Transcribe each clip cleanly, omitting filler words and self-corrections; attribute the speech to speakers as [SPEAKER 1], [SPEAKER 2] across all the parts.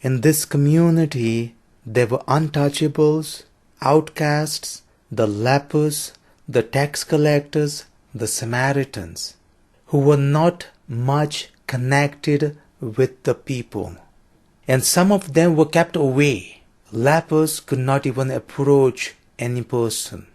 [SPEAKER 1] In this community, there were untouchables, outcasts, the lepers, the tax collectors, the Samaritans, who were not much connected with the people. And some of them were kept away. Lepers could not even approach any person.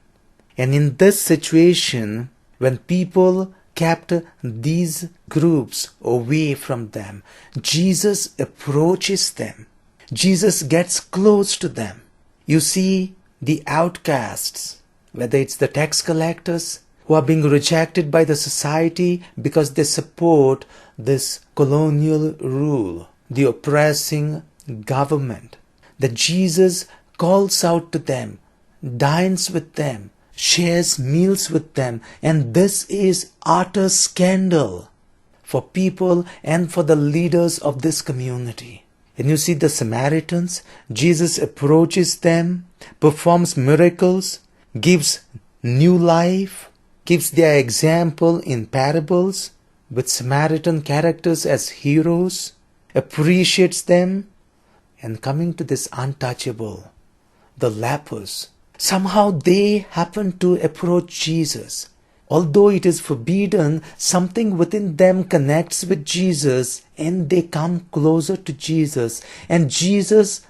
[SPEAKER 1] And in this situation, when people kept these groups away from them, Jesus approaches them. Jesus gets close to them. You see, the outcasts, whether it's the tax collectors who are being rejected by the society because they support this colonial rule, the oppressing government, that Jesus calls out to them, dines with them, shares meals with them, and this is utter scandal for people and for the leaders of this community. And you see the Samaritans, Jesus approaches them, performs miracles, gives new life, gives their example in parables with Samaritan characters as heroes, appreciates them, and coming to this untouchable, the lepers, somehow they happen to approach Jesus. Although it is forbidden, something within them connects with Jesus and they come closer to Jesus. And Jesus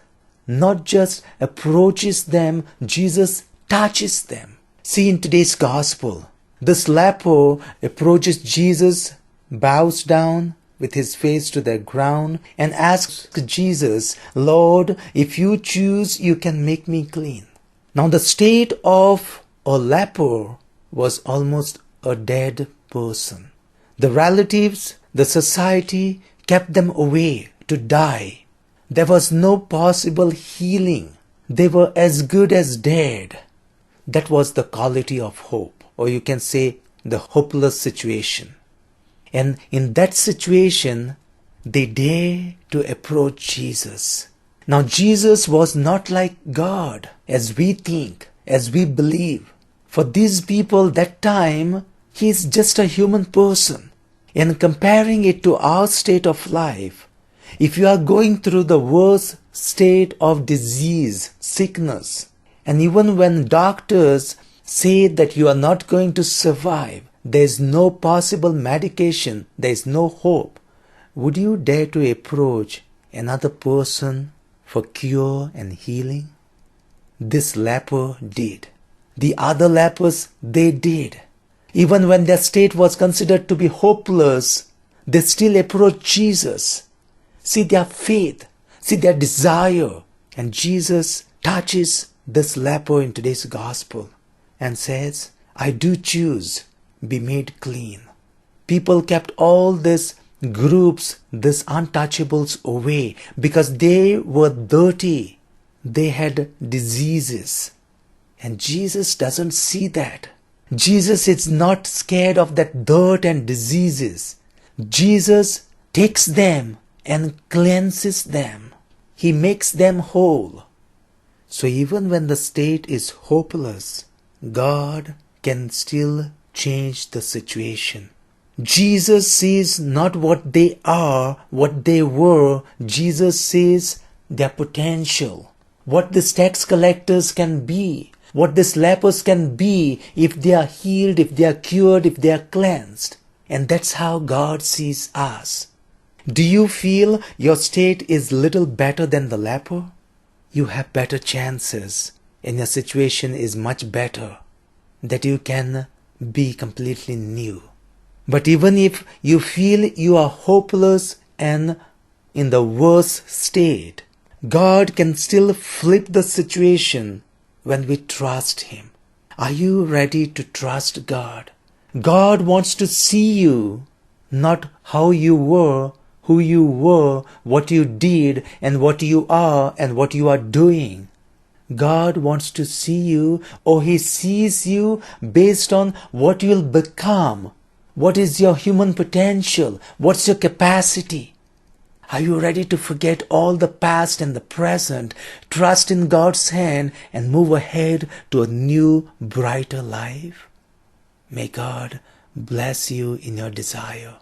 [SPEAKER 1] not just approaches them, Jesus touches them. See, in today's gospel, this leper approaches Jesus, bows down with his face to the ground and asks Jesus, "Lord, if you choose, you can make me clean." Now the state of a leper was almost a dead person. The relatives, the society kept them away to die. There was no possible healing. They were as good as dead. That was the quality of hope, or you can say the hopeless situation. And in that situation, they dare to approach Jesus. Now Jesus was not like God as we think, as we believe. For these people that time, he is just a human person. And comparing it to our state of life, if you are going through the worst state of disease, sickness, and even when doctors say that you are not going to survive, there is no possible medication, there is no hope, would you dare to approach another person for cure and healing? This leper did. The other lepers, they did. Even when their state was considered to be hopeless, they still approached Jesus. See their faith, see their desire. And Jesus touches this leper in today's gospel and says, "I do choose, be made clean." People kept all these groups, these untouchables away because they were dirty. They had diseases. And Jesus doesn't see that. Jesus is not scared of that dirt and diseases. Jesus takes them and cleanses them. He makes them whole. So even when the state is hopeless, God can still change the situation. Jesus sees not what they are, what they were. Jesus sees their potential. What these tax collectors can be, what these lepers can be if they are healed, if they are cured, if they are cleansed. And that's how God sees us. Do you feel your state is little better than the leper? You have better chances and your situation is much better, that you can be completely new. But even if you feel you are hopeless and in the worst state, God can still flip the situation when we trust Him. Are you ready to trust God? God wants to see you, not how you were, who you were, what you did, and what you are, and what you are doing. God wants to see you, or He sees you based on what you'll become. What is your human potential? What's your capacity? Are you ready to forget all the past and the present, trust in God's hand, and move ahead to a new, brighter life? May God bless you in your desire.